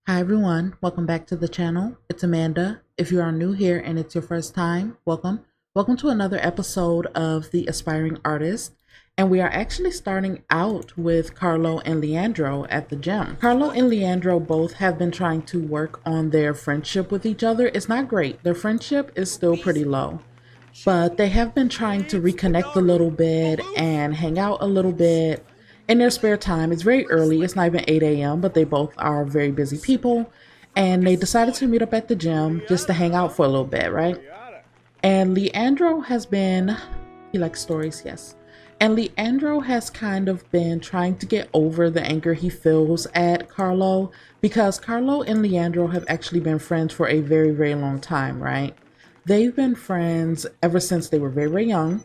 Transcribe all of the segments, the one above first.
Hi everyone, welcome back to the channel. It's Amanda. If you are new here and it's your first time, welcome. Welcome to another episode of The Aspiring Artist. And we are actually starting out with Carlo and Leandro at the gym. Carlo and Leandro both have been trying to work on their friendship with each other. It's not great. Their friendship is still pretty low, but they have been trying to reconnect a little bit and hang out a little bit in their spare time. It's very early, it's not even 8 a.m., but they both are very busy people. And they decided to meet up at the gym just to hang out for a little bit, right? And Leandro has been, he likes stories, yes. And Leandro has kind of been trying to get over the anger he feels at Carlo because Carlo and Leandro have actually been friends for a very, very long time, right? They've been friends ever since they were very, very young.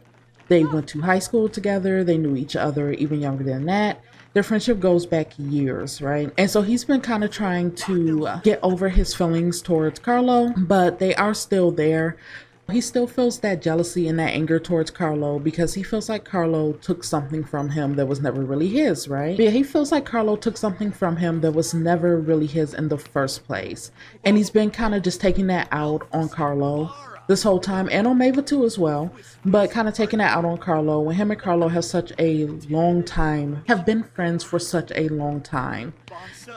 They went to high school together. They knew each other even younger than that. Their friendship goes back years, right? And so he's been kind of trying to get over his feelings towards Carlo, but they are still there. He still feels that jealousy and that anger towards Carlo because he feels like Carlo took something from him that was never really his, right? But yeah, he feels like Carlo took something from him that was never really his in the first place. And he's been kind of just taking that out on Carlo this whole time, and on Mava too as well, but kind of taking that out on Carlo when him and Carlo have such a long time, have been friends for such a long time.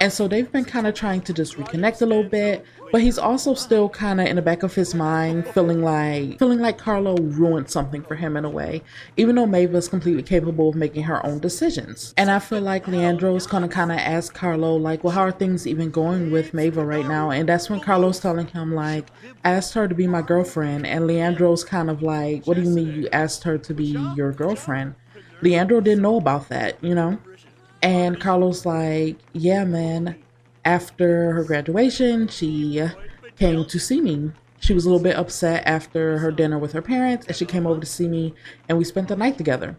And so they've been kind of trying to just reconnect a little bit, but he's also still kind of in the back of his mind feeling like Carlo ruined something for him in a way, even though Maeve is completely capable of making her own decisions. And I feel like Leandro's gonna kind of ask Carlo like, well, how are things even going with Maeve right now? And that's when Carlo's telling him like, I asked her to be my girlfriend, and Leandro's kind of like, what do you mean you asked her to be your girlfriend? Leandro didn't know about that, you know? And Carlos like, yeah, man. After her graduation, she came to see me. She was a little bit upset after her dinner with her parents, and she came over to see me, and we spent the night together.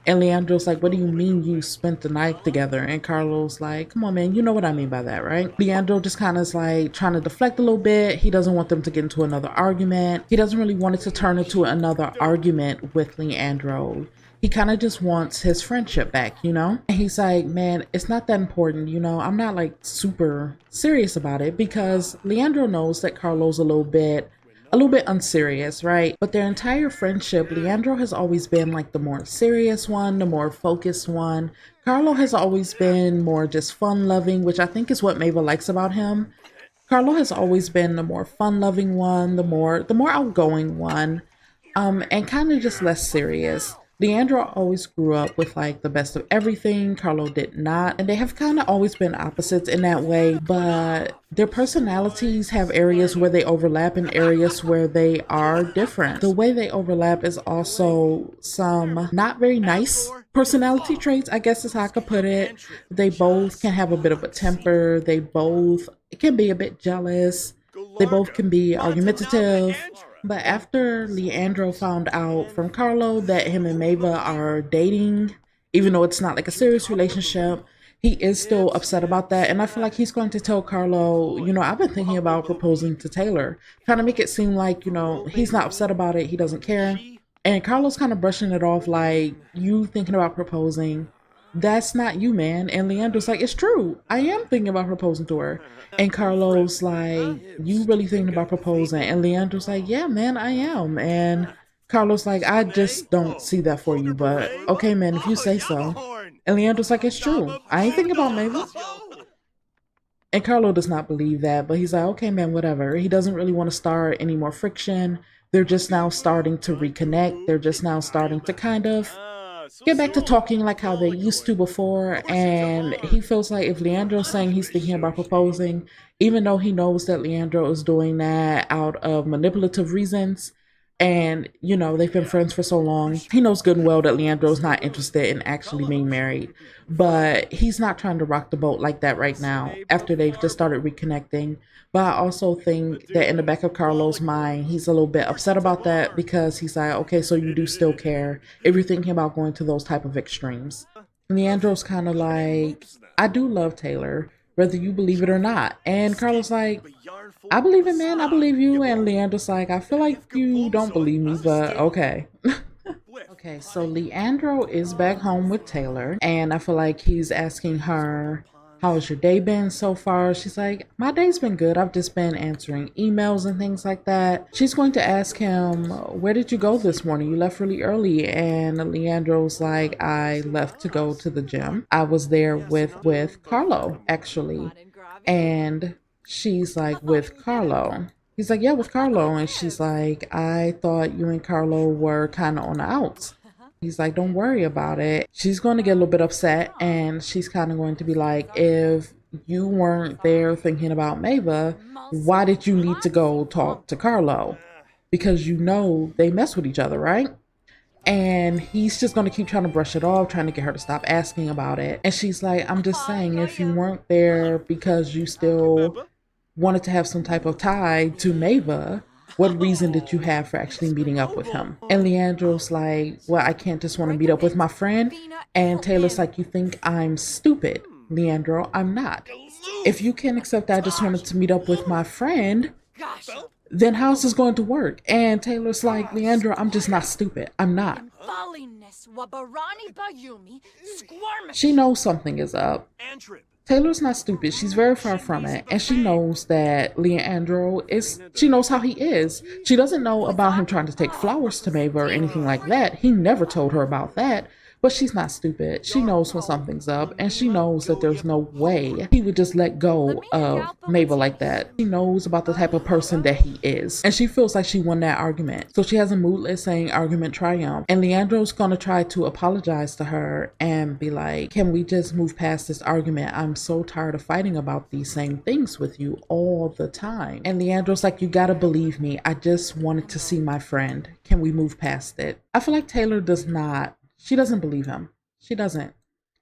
And Leandro's like, what do you mean you spent the night together? And Carlos like, come on, man, you know what I mean by that, right? Leandro just kind of is like trying to deflect a little bit. He doesn't want them to get into another argument. He doesn't really want it to turn into another argument with Leandro. He kind of just wants his friendship back, you know? And he's like, man, it's not that important, you know? I'm not like super serious about it because Leandro knows that Carlo's a little bit unserious, right? But their entire friendship, Leandro has always been like the more serious one, the more focused one. Carlo has always been more just fun loving, which I think is what Mabel likes about him. Carlo has always been the more fun loving one, the more outgoing one, and kind of just less serious. Leandro always grew up with like the best of everything. Carlo did not. And they have kind of always been opposites in that way, but their personalities have areas where they overlap and areas where they are different. The way they overlap is also some not very nice personality traits, I guess is how I could put it. They both can have a bit of a temper. They both can be a bit jealous. They both can be argumentative. But after Leandro found out from Carlo that him and Mava are dating, even though it's not like a serious relationship, he is still upset about that. And I feel like he's going to tell Carlo, I've been thinking about proposing to Taylor. Kind of make it seem like, he's not upset about it. He doesn't care. And Carlo's kind of brushing it off like, you thinking about proposing. That's not you, man. And Leandro's like, it's true. I am thinking about proposing to her. And Carlos like, you really thinking about proposing? And Leandro's like, yeah, man, I am. And Carlos like, I just don't see that for you, but okay, man, if you say so. And Leandro's like, it's true. I ain't thinking about maybe. And Carlo does not believe that, but he's like, okay, man, whatever. He doesn't really want to start any more friction. They're just now starting to reconnect. They're just now starting to kind of get back to talking like how they used to before. And he feels like if Leandro's saying he's thinking about proposing, even though he knows that Leandro is doing that out of manipulative reasons, and they've been friends for so long, he knows good and well that Leandro's not interested in actually being married. But he's not trying to rock the boat like that right now after they've just started reconnecting. But I also think that in the back of Carlo's mind, he's a little bit upset about that because he's like, okay, so you do still care if you're thinking about going to those type of extremes. Leandro's kind of like, I do love Taylor, whether you believe it or not. And Carlo's like, I believe it, man. I believe you. And Leandro's like, I feel like you don't believe me, but okay. Okay, so Leandro is back home with Taylor, and I feel like he's asking her How's your day been so far? She's like, my day's been good. I've just been answering emails and things like that. She's going to ask him, where did you go this morning? You left really early. And Leandro's like, I left to go to the gym. I was there with Carlo, actually. And she's like, with Carlo. He's like, yeah, with Carlo. And she's like, I thought you and Carlo were kind of on the outs. He's like, don't worry about it. She's going to get a little bit upset, and she's kind of going to be like, if you weren't there thinking about Mava, why did you need to go talk to Carlo? Because you know they mess with each other, right? And he's just going to keep trying to brush it off, trying to get her to stop asking about it. And she's like, I'm just saying, if you weren't there because you still wanted to have some type of tie to Mava, what reason did you have for actually meeting up with him? And Leandro's like, well, I can't just want to meet up with my friend. And Taylor's like, you think I'm stupid? Leandro, I'm not. If you can't accept that I just wanted to meet up with my friend, then how's this going to work? And Taylor's like, Leandro, I'm just not stupid. I'm not. She knows something is up. Taylor's not stupid. She's very far from it. And she knows that Leandro she knows how he is. She doesn't know about him trying to take flowers to Mava or anything like that. He never told her about that. But she's not stupid. She knows when something's up, and she knows that there's no way he would just let go of Mabel like that. She knows about the type of person that he is, and she feels like she won that argument. So she has a moodlet saying argument triumph, and Leandro's gonna try to apologize to her and be like, can we just move past this argument? I'm so tired of fighting about these same things with you all the time. And Leandro's like, you gotta believe me. I just wanted to see my friend. Can we move past it? I feel like Taylor does not. She doesn't believe him. She doesn't.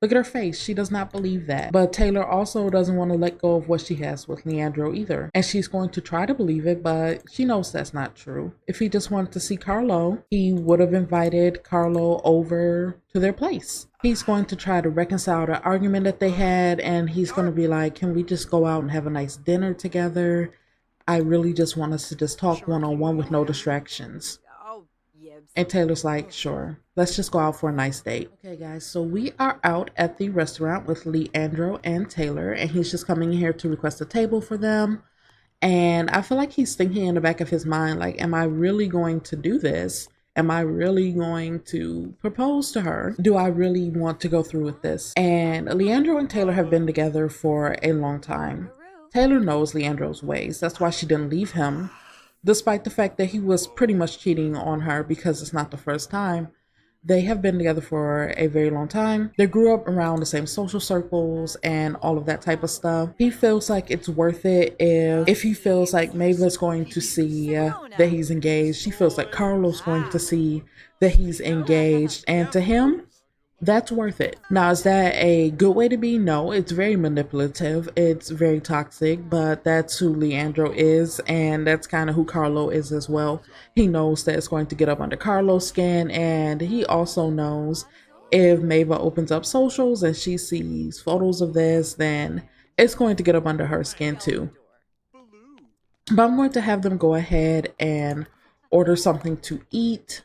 Look at her face. She does not believe that. But Taylor also doesn't want to let go of what she has with Leandro either. And she's going to try to believe it, but she knows that's not true. If he just wanted to see Carlo, he would have invited Carlo over to their place. He's going to try to reconcile the argument that they had, and he's going to be like, can we just go out and have a nice dinner together? I really just want us to just talk one-on-one with no distractions. And Taylor's like, sure, let's just go out for a nice date. Okay, guys, so we are out at the restaurant with Leandro and Taylor, and he's just coming in here to request a table for them. And I feel like he's thinking in the back of his mind, like, am I really going to do this? Am I really going to propose to her? Do I really want to go through with this? And Leandro and Taylor have been together for a long time. Taylor knows Leandro's ways. That's why she didn't leave him, despite the fact that he was pretty much cheating on her, because it's not the first time. They have been together for a very long time. They grew up around the same social circles and all of that type of stuff. He feels like it's worth it if he feels like Mava's going to see that he's engaged. She feels like Carlo's going to see that he's engaged. And to him, that's worth it. Now, is that a good way to be? No, it's very manipulative. It's very toxic, but that's who Leandro is, and that's kind of who Carlo is as well. He knows that it's going to get up under Carlo's skin, and he also knows if Mava opens up socials and she sees photos of this, then it's going to get up under her skin too. But I'm going to have them go ahead and order something to eat.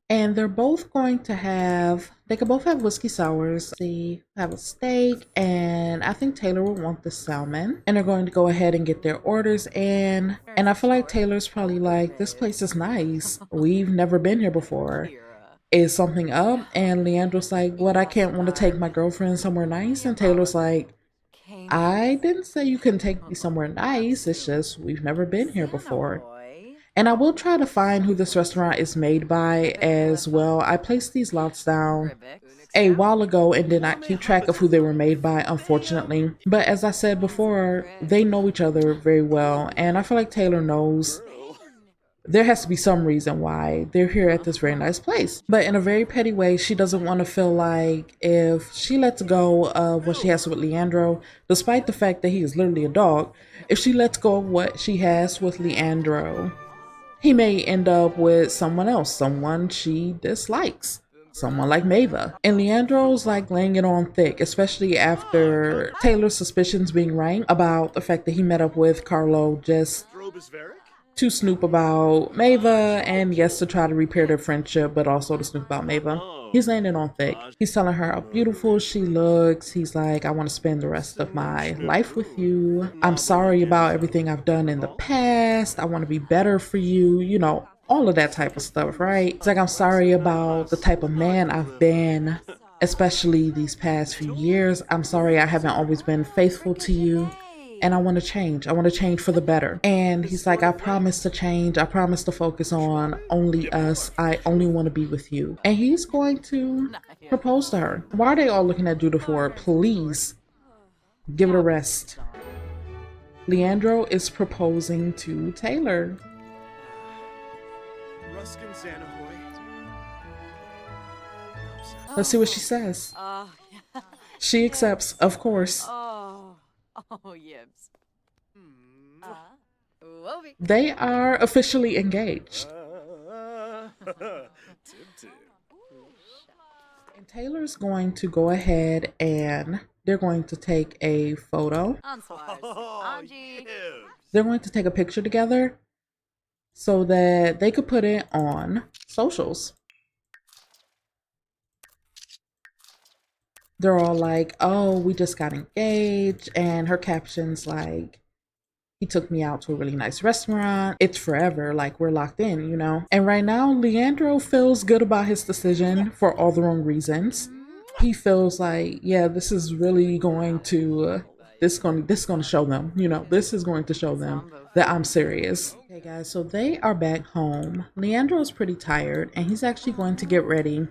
And they're both going to have, they could both have whiskey sours. They have a steak, and I think Taylor would want the salmon. And they're going to go ahead and get their orders in. And I feel like Taylor's probably like, this place is nice. We've never been here before. Is something up? And Leandro's like, what, I can't want to take my girlfriend somewhere nice? And Taylor's like, I didn't say you couldn't take me somewhere nice. It's just, we've never been here before. And I will try to find who this restaurant is made by as well. I placed these lots down a while ago and did not keep track of who they were made by, unfortunately. But as I said before, they know each other very well. And I feel like Taylor knows there has to be some reason why they're here at this very nice place. But in a very petty way, she doesn't want to feel like if she lets go of what she has with Leandro, despite the fact that he is literally a dog, if she lets go of what she has with Leandro, he may end up with someone else, someone she dislikes, someone like Mava. And Leandro's like laying it on thick, especially after Taylor's suspicions being right about the fact that he met up with Carlo just to snoop about Mava, and yes, to try to repair their friendship, but also to snoop about Mava. He's laying it on thick. He's telling her how beautiful she looks. He's like, I want to spend the rest of my life with you. I'm sorry about everything I've done in the past. I want to be better for you. You know, all of that type of stuff, right? It's like, I'm sorry about the type of man I've been, especially these past few years. I'm sorry I haven't always been faithful to you. And I want to change. I want to change for the better. And he's like, I promise to change. I promise to focus on only us. I only want to be with you. And he's going to propose to her. Why are they all looking at Judith for? Please give it a rest. Leandro is proposing to Taylor. Let's see what she says. She accepts, of course. They are officially engaged. And Taylor's going to go ahead and they're going to take a photo. They're going to take a picture together so that they could put it on socials. They're all like, oh, we just got engaged. And her caption's like, he took me out to a really nice restaurant. It's forever. Like, we're locked in, you know? And right now, Leandro feels good about his decision for all the wrong reasons. He feels like, yeah, this is really going to, this going to show them, you know, this is going to show them that I'm serious. Okay, guys, so they are back home. Leandro is pretty tired, and he's actually going to get ready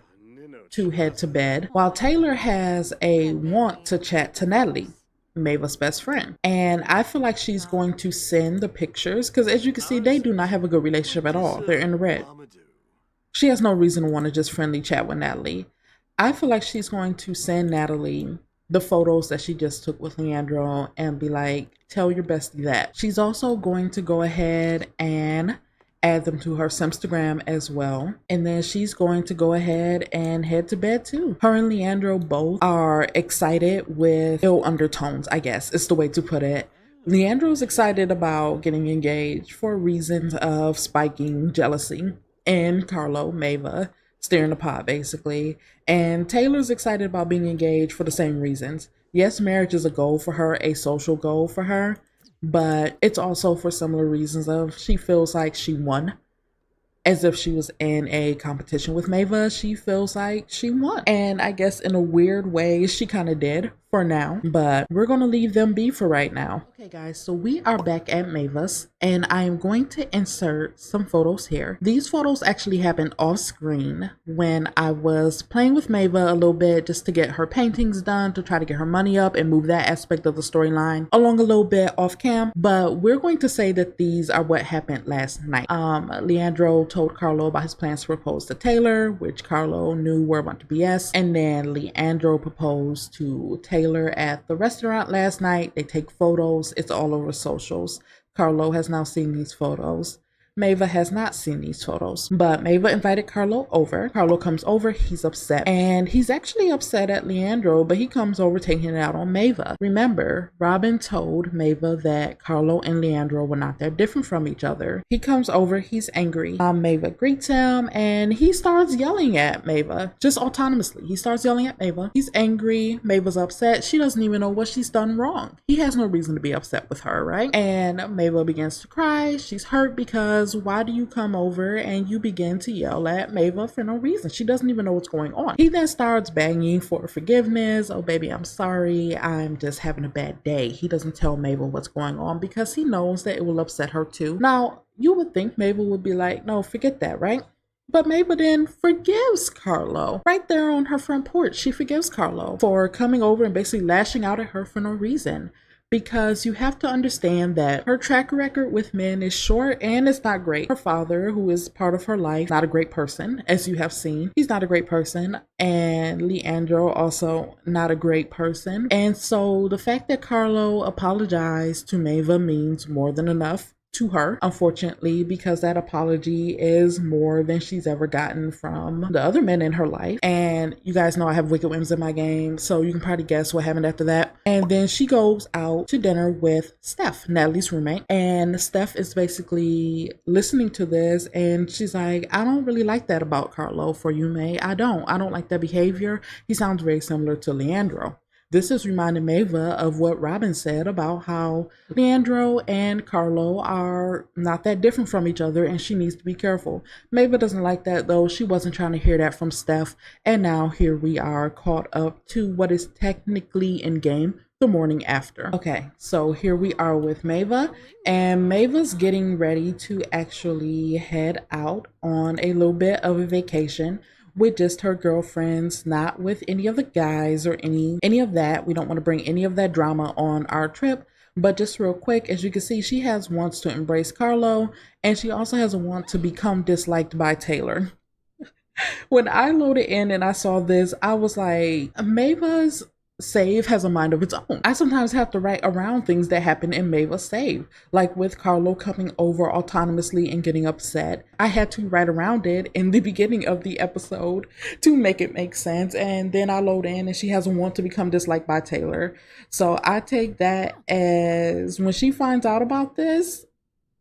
to head to bed, while Taylor has a want to chat to Natalie, Mava's best friend. And I feel like she's going to send the pictures because, as you can see, they do not have a good relationship at all. They're in the red. She has no reason to want to just friendly chat with Natalie. I feel like she's going to send Natalie the photos that she just took with Leandro and be like, tell your bestie that. She's also going to go ahead and add them to her Simstagram as well. And then she's going to go ahead and head to bed too. Her and Leandro both are excited with ill undertones, I guess is the way to put it. Leandro's excited about getting engaged for reasons of spiking jealousy and Carlo, Mava, steering the pot basically. And Taylor's excited about being engaged for the same reasons. Yes, marriage is a goal for her, a social goal for her, but it's also for similar reasons of she feels like she won. As if she was in a competition with Mava, she feels like she won. And I guess in a weird way, she kind of did for now, but we're going to leave them be for right now. Okay, guys, so we are back at Mava's, and I am going to insert some photos here. These photos actually happened off screen when I was playing with Mava a little bit just to get her paintings done, to try to get her money up and move that aspect of the storyline along a little bit off cam. But we're going to say that these are what happened last night. Leandro told Carlo about his plans to propose to Taylor, which Carlo knew were a bunch of BS. And then Leandro proposed to Taylor at the restaurant last night. They take photos. It's all over socials. Carlo has now seen these photos. Mava has not seen these photos, but Mava invited Carlo over. Carlo comes over, he's upset, and he's actually upset at Leandro, but he comes over taking it out on Mava. Remember, Robin told Mava that Carlo and Leandro were not that different from each other. He comes over, he's angry. Mava greets him, and he starts yelling at Mava, just autonomously. He starts yelling at Mava. He's angry. Mava's upset. She doesn't even know what she's done wrong. He has no reason to be upset with her, right? And Mava begins to cry. She's hurt because why do you come over and you begin to yell at Mava for no reason? She doesn't even know what's going on. He then starts begging for forgiveness. Oh, baby, I'm sorry. I'm just having a bad day. He doesn't tell Mava what's going on because he knows that it will upset her too. Now, you would think Mava would be like, no, forget that, right? But Mava then forgives Carlo. Right there on her front porch, she forgives Carlo for coming over and basically lashing out at her for no reason. Because you have to understand that her track record with men is short and it's not great. Her father, who is part of her life, not a great person, as you have seen. He's not a great person. And Leandro also not a great person. And so the fact that Carlo apologized to Mava means more than enough to her, unfortunately, because that apology is more than she's ever gotten from the other men in her life. And you guys know I have wicked whims in my game, so you can probably guess what happened after that. And then she goes out to dinner with Steph, Natalie's roommate, and Steph is basically listening to this, and she's like, I don't really like that about Carlo for you, May. I don't like that behavior. He sounds very similar to Leandro. This is reminding Mava of what Robin said about how Leandro and Carlo are not that different from each other and she needs to be careful. Mava doesn't like that though. She wasn't trying to hear that from Steph. And now here we are caught up to what is technically in game the morning after. Okay, so here we are with Mava, and Mava's getting ready to actually head out on a little bit of a vacation with just her girlfriends, not with any of the guys or any of that. We don't want to bring any of that drama on our trip. But just real quick, as you can see, she has wants to embrace Carlo, and she also has a want to become disliked by Taylor. When I loaded in and I saw this, I was like, Mava's save has a mind of its own. I sometimes have to write around things that happen in Mava's save, like with Carlo coming over autonomously and getting upset. I had to write around it in the beginning of the episode to make it make sense, and then I load in and she has a want to become disliked by Taylor. So I take that as when she finds out about this,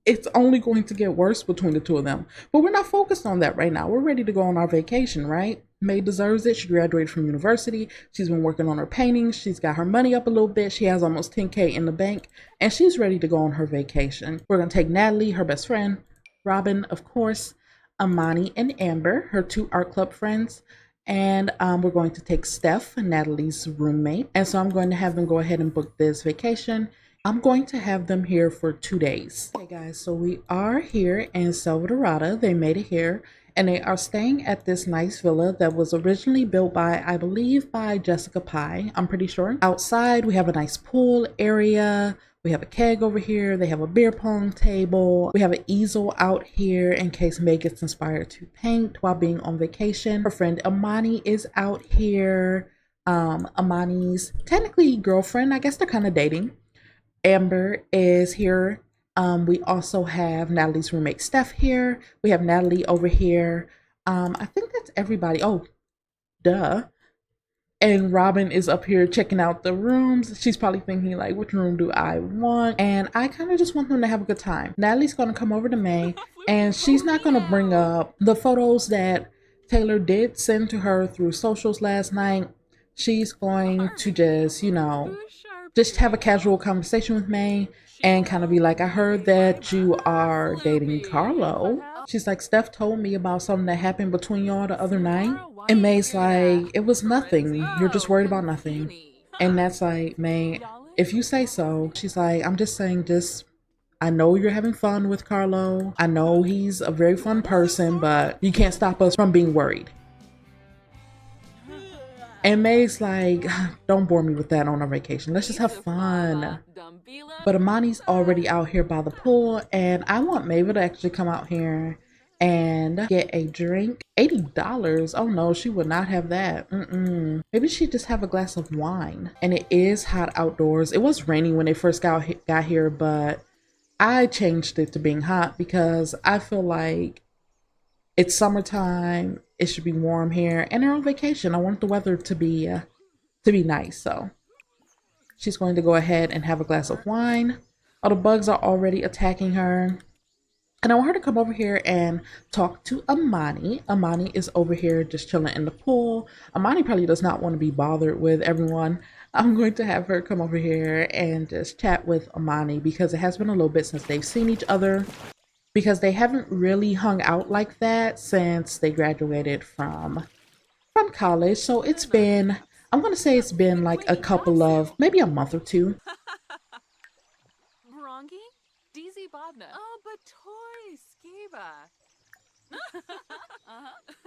it's only going to get worse between the two of them. But we're not focused on that right now. We're ready to go on our vacation, right? May deserves it. She graduated from university. She's been working on her paintings. She's got her money up a little bit. She has almost 10K in the bank, and she's ready to go on her vacation. We're going to take Natalie, her best friend, Robin, of course, Amani and Amber, her two art club friends, and we're going to take Steph, Natalie's roommate. And so I'm going to have them go ahead and book this vacation. I'm going to have them here for 2 days. Okay guys, so we are here in Salvadorada. They made it here, and they are staying at this nice villa that was originally built by, I believe, by Jessica Pye, I'm pretty sure. Outside, we have a nice pool area. We have a keg over here. They have a beer pong table. We have an easel out here in case May gets inspired to paint while being on vacation. Her friend Amani is out here. Amani's technically girlfriend. I guess they're kind of dating. Amber is here. We also have Natalie's roommate Steph here. We have Natalie over here. I think that's everybody. Oh, duh. And Robin is up here checking out the rooms. She's probably thinking like, which room do I want? And I kind of just want them to have a good time. Natalie's gonna come over to May, and she's not gonna bring up the photos that Taylor did send to her through socials last night. She's going to just, just have a casual conversation with May and kind of be like, I heard that you are dating Carlo. She's like, Steph told me about something that happened between y'all the other night. And May's like, it was nothing. You're just worried about nothing. And that's like, May, if you say so. She's like, I'm just saying this. I know you're having fun with Carlo. I know he's a very fun person, but you can't stop us from being worried. And May's like, don't bore me with that on our vacation. Let's just have fun. But Amani's already out here by the pool, and I want Mava to actually come out here and get a drink. $80? Oh no, she would not have that. Maybe she'd just have a glass of wine. And it is hot outdoors. It was raining when they first got here, but I changed it to being hot because I feel like it's summertime. It should be warm here, and they're on vacation. I want the weather to be nice. So she's going to go ahead and have a glass of wine. All the bugs are already attacking her, and I want her to come over here and talk to Amani. Amani is over here just chilling in the pool. Amani probably does not want to be bothered with everyone. I'm going to have her come over here and just chat with Amani because it has been a little bit since they've seen each other, because they haven't really hung out like that since they graduated from college. So it's been, I'm gonna say it's been like a couple of, maybe a month or two.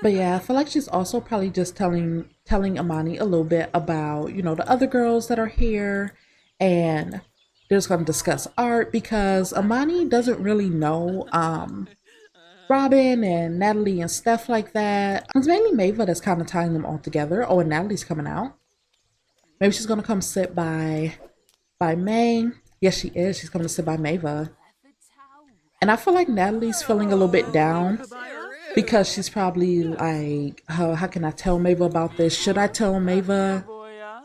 But yeah, I feel like she's also probably just telling Amani a little bit about, the other girls that are here, and they're just going to discuss art because Amani doesn't really know Robin and Natalie and stuff like that. It's mainly Mava that's kind of tying them all together. Oh, and Natalie's coming out. Maybe she's going to come sit by May. Yes, she is. She's coming to sit by Mava. And I feel like Natalie's feeling a little bit down because she's probably like, how can I tell Mava about this? Should I tell Mava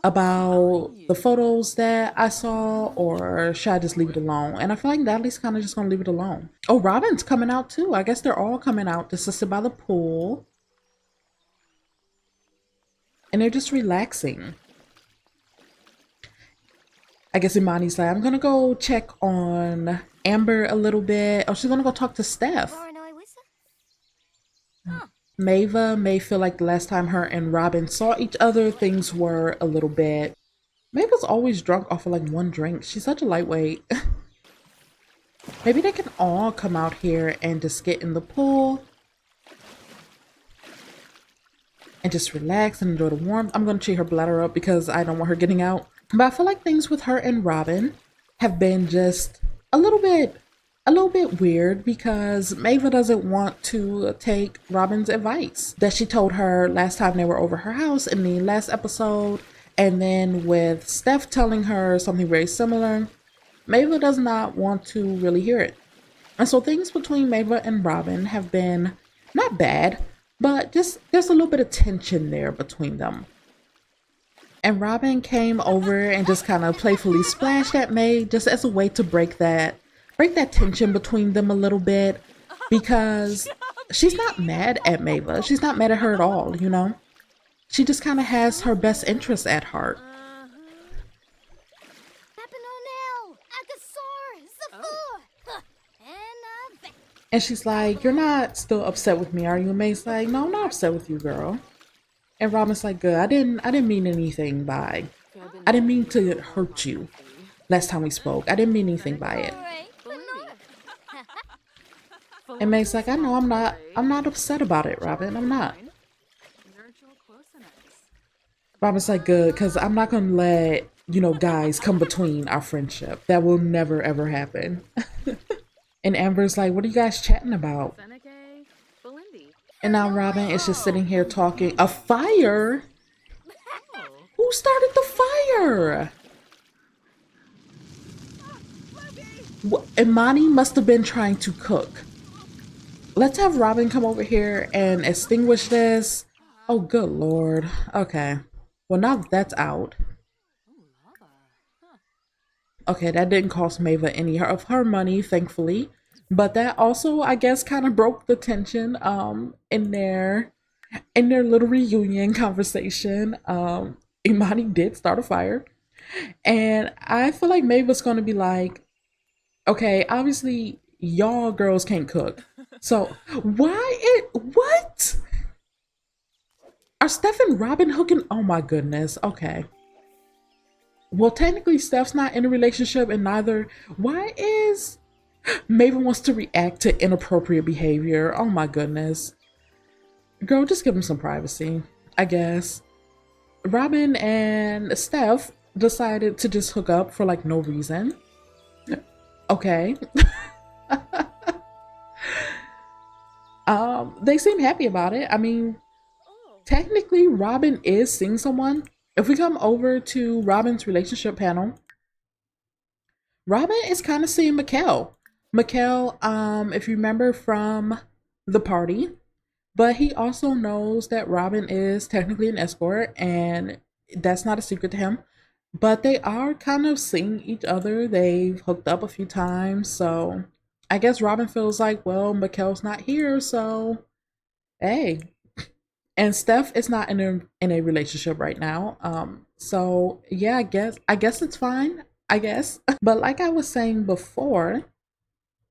about the photos that I saw, or should I just leave it alone? And I feel like Natalie's kind of just gonna leave it alone. Oh, Robin's coming out too. I guess they're all coming out to sit by the pool. And they're just relaxing. I guess Imani's like, I'm gonna go check on Amber a little bit. Oh, she's gonna go talk to Steph. Mava may feel like the last time her and Robin saw each other, things were a little bit. Mava's always drunk off of like one drink. She's such a lightweight. Maybe they can all come out here and just get in the pool and just relax and enjoy the warmth. I'm gonna cheer her bladder up because I don't want her getting out. But I feel like things with her and Robin have been just a little bit weird because Mava doesn't want to take Robin's advice that she told her last time they were over her house in the last episode. And then with Steph telling her something very similar, Mava does not want to really hear it. And so things between Mava and Robin have been not bad, but just there's a little bit of tension there between them. And Robin came over and just kind of playfully splashed at May just as a way to break that tension between them a little bit, because she's not mad at Mava. She's not mad at her at all, you know? She just kind of has her best interests at heart. And she's like, you're not still upset with me, are you? And May's like, no, I'm not upset with you, girl. And Robin's like, good. I didn't mean anything by. I didn't mean to hurt you. Last time we spoke, I didn't mean anything by it. And May's like, I know, I'm not upset about it, Robin. I'm not. Robin's like, good, because I'm not gonna let, guys come between our friendship. That will never ever happen. And Amber's like, what are you guys chatting about? And now Robin is just sitting here talking. A fire? Who started the fire? Imani must have been trying to cook. Let's have Robin come over here and extinguish this. Oh, good Lord. Okay. Well, now that that's out. Okay, that didn't cost Mava any of her money, thankfully. But that also, I guess, kind of broke the tension in their little reunion conversation. Imani did start a fire. And I feel like Mava's going to be like, okay, obviously y'all girls can't cook. So what? Are Steph and Robin hooking? Oh my goodness. Okay. Well, technically Steph's not in a relationship, and neither. Why is Maven wants to react to inappropriate behavior? Oh my goodness. Girl, just give him some privacy, I guess. Robin and Steph decided to just hook up for like no reason. Okay. They seem happy about it. I mean, technically Robin is seeing someone. If we come over to Robin's relationship panel, Robin is kind of seeing Mikkel. Mikkel, if you remember from the party, but he also knows that Robin is technically an escort, and that's not a secret to him. But they are kind of seeing each other. They've hooked up a few times, so I guess Robin feels like, well, Mikkel's not here, so hey. And Steph is not in a relationship right now. So yeah, I guess it's fine, I guess. But like I was saying before,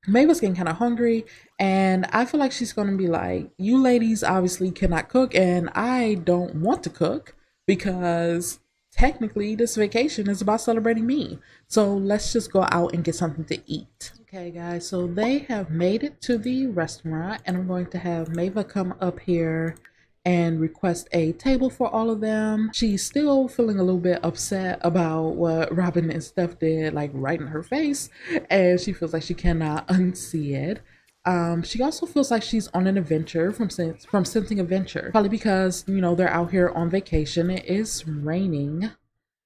Mava's getting kind of hungry, and I feel like she's gonna be like, you ladies obviously cannot cook, and I don't want to cook because technically this vacation is about celebrating me. So let's just go out and get something to eat. Okay guys, so they have made it to the restaurant, and I'm going to have Mava come up here and request a table for all of them. She's still feeling a little bit upset about what Robin and Steph did, like right in her face, and she feels like she cannot unsee it. She also feels like she's on an adventure from sensing adventure, probably because they're out here on vacation. It is raining,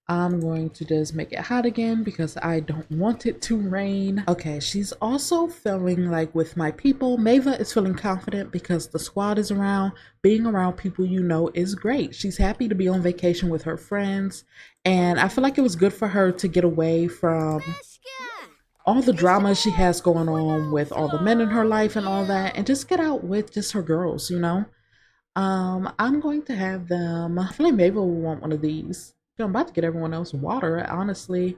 I'm going to just make it hot again because I don't want it to rain. Okay, she's also feeling like with my people. Mava is feeling confident because the squad is around. Being around people you know is great. She's happy to be on vacation with her friends. And I feel like it was good for her to get away from all the drama she has going on with all the men in her life and all that, and just get out with just her girls, you know? I'm going to have them. I feel like Mabel will want one of these. I'm about to get everyone else water. Honestly,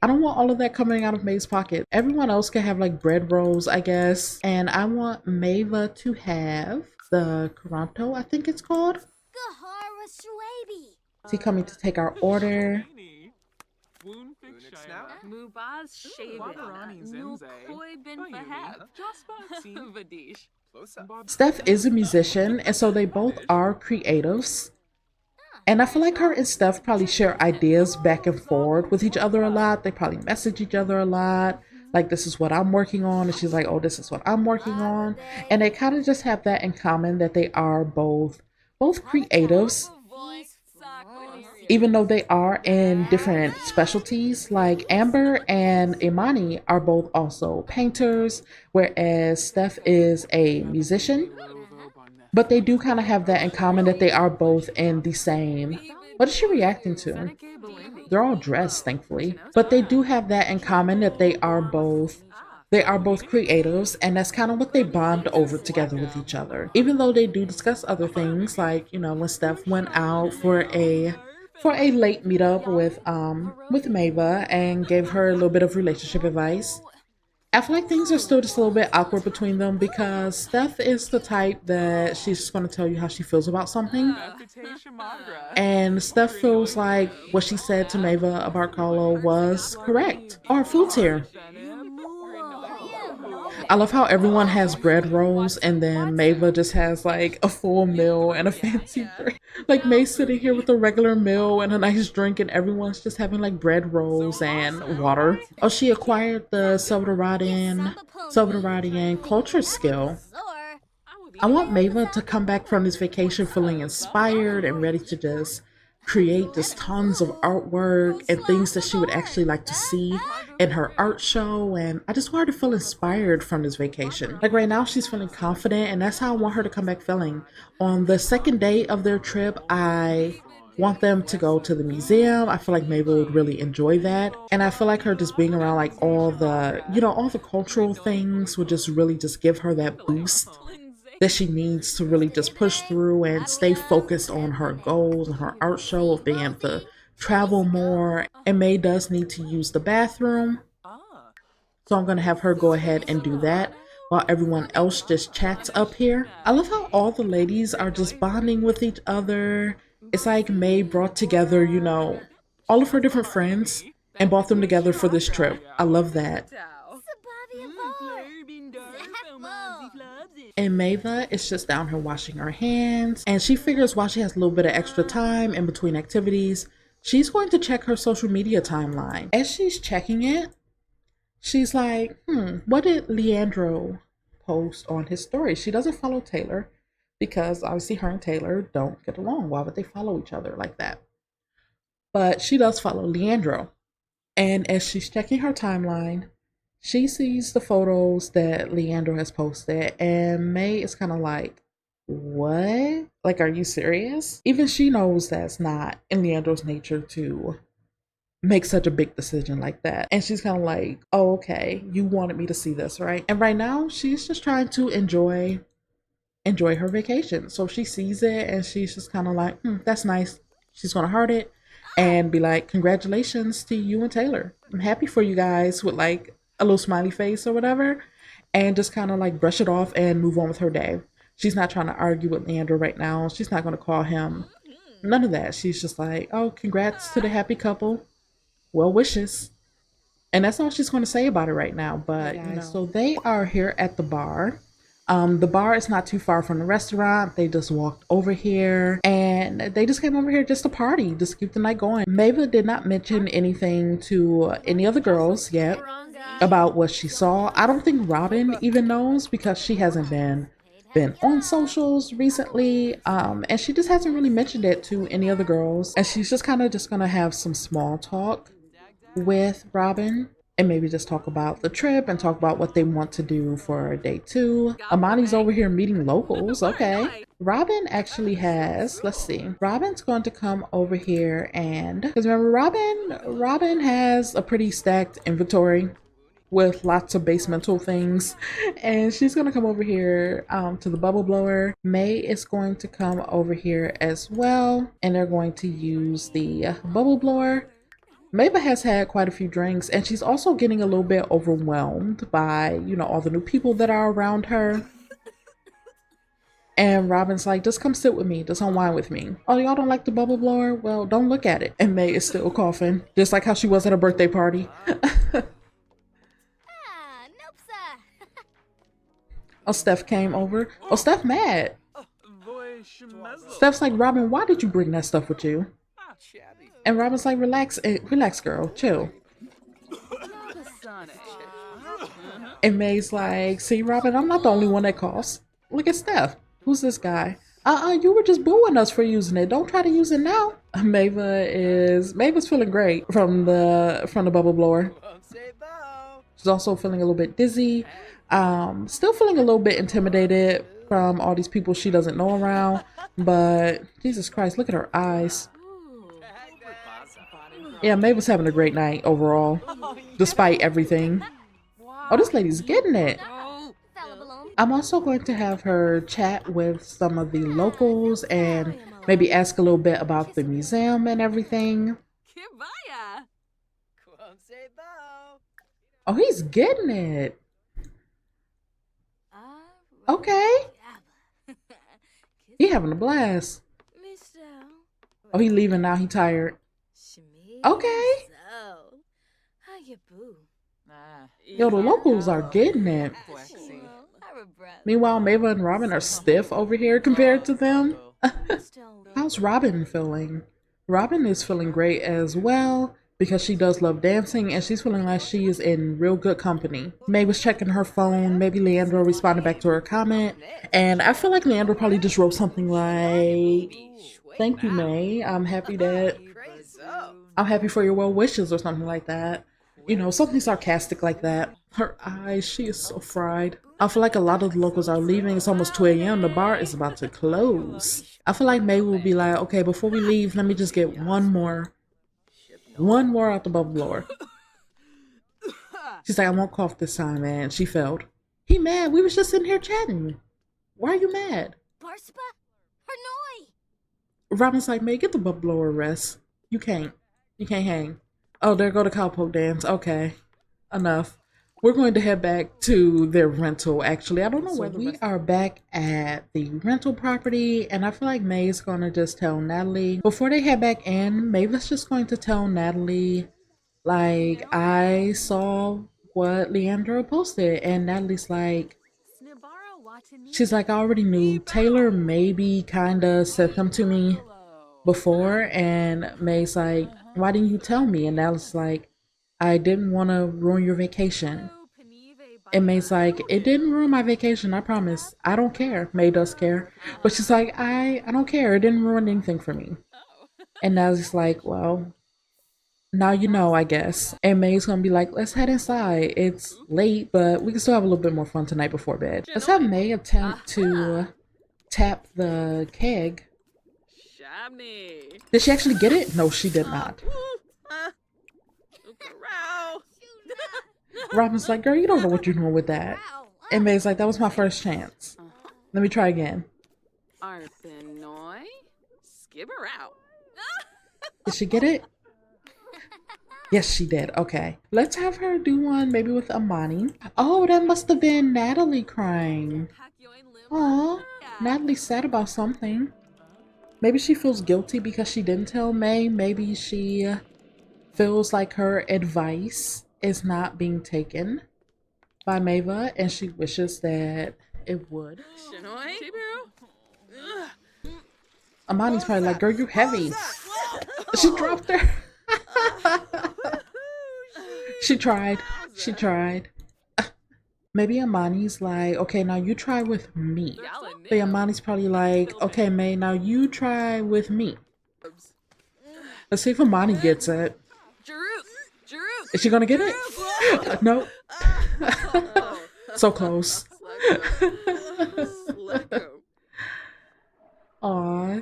I don't want all of that coming out of May's pocket. Everyone else can have like bread rolls, I guess. And I want Mava to have the Karanto, I think it's called. Is he coming to take our order? Steph is a musician, and so they both are creatives. And I feel like her and Steph probably share ideas back and forth with each other a lot. They probably message each other a lot. Like, this is what I'm working on. And she's like, oh, this is what I'm working on. And they kind of just have that in common, that they are both creatives, even though they are in different specialties. Like Amber and Imani are both also painters, whereas Steph is a musician. But they do kind of have that in common, that they are both in the same. What is she reacting to? They're all dressed, thankfully. But they do have that in common, that they are both creatives, and that's kind of what they bond over together with each other. Even though they do discuss other things, like, you know, when Steph went out for a late meetup with Mava and gave her a little bit of relationship advice. I feel like things are still just a little bit awkward between them because Steph is the type that she's just going to tell you how she feels about something. And Steph feels like what she said to Mava about Carlo was correct. Our food's here. I love how everyone has bread rolls and then Mava just has like a full meal and a fancy drink. Like May's sitting here with a regular meal and a nice drink, and everyone's just having like bread rolls and water. Oh, she acquired the Salvadoradian culture skill. I want Mava to come back from this vacation feeling inspired and ready to just create just tons of artwork and things that she would actually like to see in her art show. And I just want her to feel inspired from this vacation. Like right now she's feeling confident, and that's how I want her to come back feeling. On the second day of their trip, I want them to go to the museum. I feel like Mabel would really enjoy that. And I feel like her just being around like all the cultural things would just really just give her that boost that she needs to really just push through and stay focused on her goals and her art show of being able to travel more. And May does need to use the bathroom, so I'm gonna have her go ahead and do that while everyone else just chats up here. I love how all the ladies are just bonding with each other. It's like May brought together, all of her different friends and brought them together for this trip. I love that. And Mava is just down here washing her hands, and she figures while she has a little bit of extra time in between activities, she's going to check her social media timeline. As she's checking it, she's like, what did Leandro post on his story? She doesn't follow Taylor because obviously her and Taylor don't get along. Why would they follow each other like that? But she does follow Leandro. And as she's checking her timeline, she sees the photos that Leandro has posted, and May is kind of like, what? Like, are you serious? Even she knows that's not in Leandro's nature to make such a big decision like that. And she's kind of like, oh, okay, you wanted me to see this, right? And right now, she's just trying to enjoy her vacation. So she sees it, and she's just kind of like, that's nice. She's going to heart it and be like, congratulations to you and Taylor. I'm happy for you guys, with like a little smiley face or whatever, and just kind of like brush it off and move on with her day. She's not trying to argue with Leandro right now. She's not going to call him. None of that. She's just like, oh, congrats to the happy couple. Well wishes. And that's all she's going to say about it right now. But, so they are here at the bar. The bar is not too far from the restaurant. They just walked over here, and they just came over here just to party, just keep the night going. Mava did not mention anything to any of the girls yet about what she saw. I don't think Robin even knows because she hasn't been been on socials recently, and she just hasn't really mentioned it to any other girls. And she's just kind of just gonna have some small talk with Robin and maybe just talk about the trip and talk about what they want to do for day 2. Amani's over here meeting locals. Okay. Robin actually has, let's see, Robin's going to come over here and, because remember, Robin has a pretty stacked inventory with lots of basemental things, and she's gonna come over here to the bubble blower. May is going to come over here as well, and they're going to use the bubble blower. Mava has had quite a few drinks, and she's also getting a little bit overwhelmed by, you know, all the new people that are around her. And Robin's like, just come sit with me, just unwind with me. Oh, y'all don't like the bubble blower? Well, don't look at it. And May is still coughing, just like how she was at a birthday party. Oh, Steph came over. Oh, Steph mad. Steph's like, Robin, why did you bring that stuff with you? And Robin's like, relax, relax, girl, chill. And May's like, see, Robin, I'm not the only one that coughs. Look at Steph. Who's this guy? You were just booing us for using it. Don't try to use it now. Mava's feeling great from the bubble blower. She's also feeling a little bit dizzy. Still feeling a little bit intimidated from all these people she doesn't know around. But Jesus Christ, look at her eyes. Yeah, May was having a great night overall, despite everything. Oh, this lady's getting it. I'm also going to have her chat with some of the locals and maybe ask a little bit about the museum and everything. Oh, he's getting it. Okay. He having a blast. Oh, he leaving now. He tired. Okay. Yo, the locals are getting it. Meanwhile, Mava and Robin are stiff over here compared to them. How's Robin feeling? Robin is feeling great as well because she does love dancing and she's feeling like she is in real good company. May was checking her phone. Maybe Leandro responded back to her comment. And I feel like Leandro probably just wrote something like, thank you, May. I'm happy for your well wishes or something like that. You know, something sarcastic like that. Her eyes, she is so fried. I feel like a lot of the locals are leaving. It's almost 2 a.m. The bar is about to close. I feel like May will be like, okay, before we leave, let me just get one more out the bubble blower. She's like, I won't cough this time, man. She failed. He mad. We was just sitting here chatting. Why are you mad? Robin's like, May, get the bubble blower rest. You can't hang. Oh, there go the cowpoke dance. Okay, enough. We're going to head back to their rental, actually. I don't know where we are back at the rental property, and I feel like May's going to just tell Natalie. Before they head back in, Mavis just going to tell Natalie, like, I saw what Leandro posted, and Natalie's like, she's like, I already knew. Taylor maybe kind of sent them to me before, and May's like, why didn't you tell me? And Natalie's like, I didn't want to ruin your vacation. And May's like, it didn't ruin my vacation, I promise. I don't care. May does care. But she's like, I don't care. It didn't ruin anything for me. And Natalie's like, well, now you know, I guess. And May's gonna be like, let's head inside. It's late, but we can still have a little bit more fun tonight before bed. Let's have May attempt to tap the keg. Did she actually get it? No, she did not. Robin's like, girl, you don't know what you're doing with that. And May's like, that was my first chance. Let me try again. Did she get it? Yes, she did. Okay. Let's have her do one maybe with Amani. Oh, that must have been Natalie crying. Aw, Natalie's sad about something. Maybe she feels guilty because she didn't tell May. Maybe she feels like her advice is not being taken by Mava and she wishes that it would. Amani's probably like, girl, you're heavy. She dropped her. She tried. Maybe Amani's like, okay, now you try with me. But Amani's probably like, okay, May, now you try with me. Let's see if Amani gets it. Is she gonna get it? No. So close. Aw.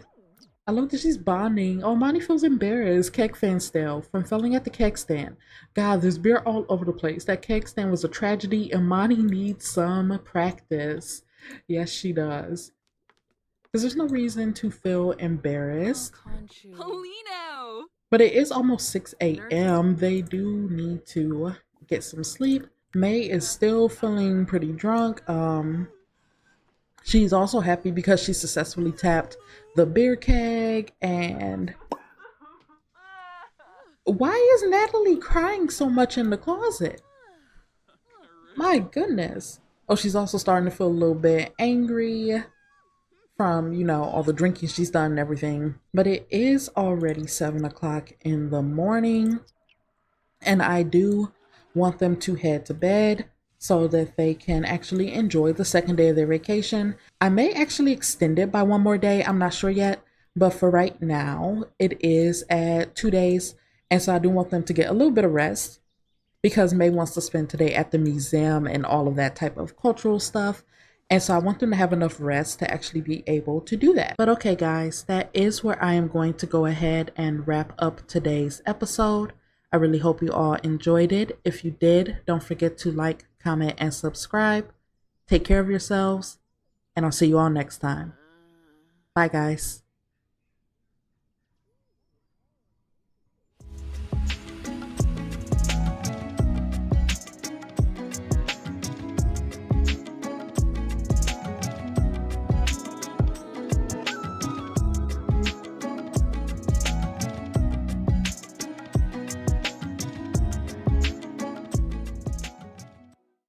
I love that she's bonding. Oh, Amani feels embarrassed. Keg fan stale from failing at the keg stand. God, there's beer all over the place. That keg stand was a tragedy. Imani needs some practice. Yes, she does. Because there's no reason to feel embarrassed. But it is almost 6 a.m. They do need to get some sleep. May is still feeling pretty drunk. She's also happy because she successfully tapped the beer keg. And why is Natalie crying so much in the closet? My goodness. Oh, she's also starting to feel a little bit angry from, all the drinking she's done and everything. But it is already 7 o'clock in the morning. And I do want them to head to bed so that they can actually enjoy the second day of their vacation. I may actually extend it by one more day. I'm not sure yet. But for right now, it is at 2 days. And so I do want them to get a little bit of rest because May wants to spend today at the museum and all of that type of cultural stuff. And so I want them to have enough rest to actually be able to do that. But okay, guys, that is where I am going to go ahead and wrap up today's episode. I really hope you all enjoyed it. If you did, don't forget to like, comment, and subscribe. Take care of yourselves, and I'll see you all next time. Bye, guys.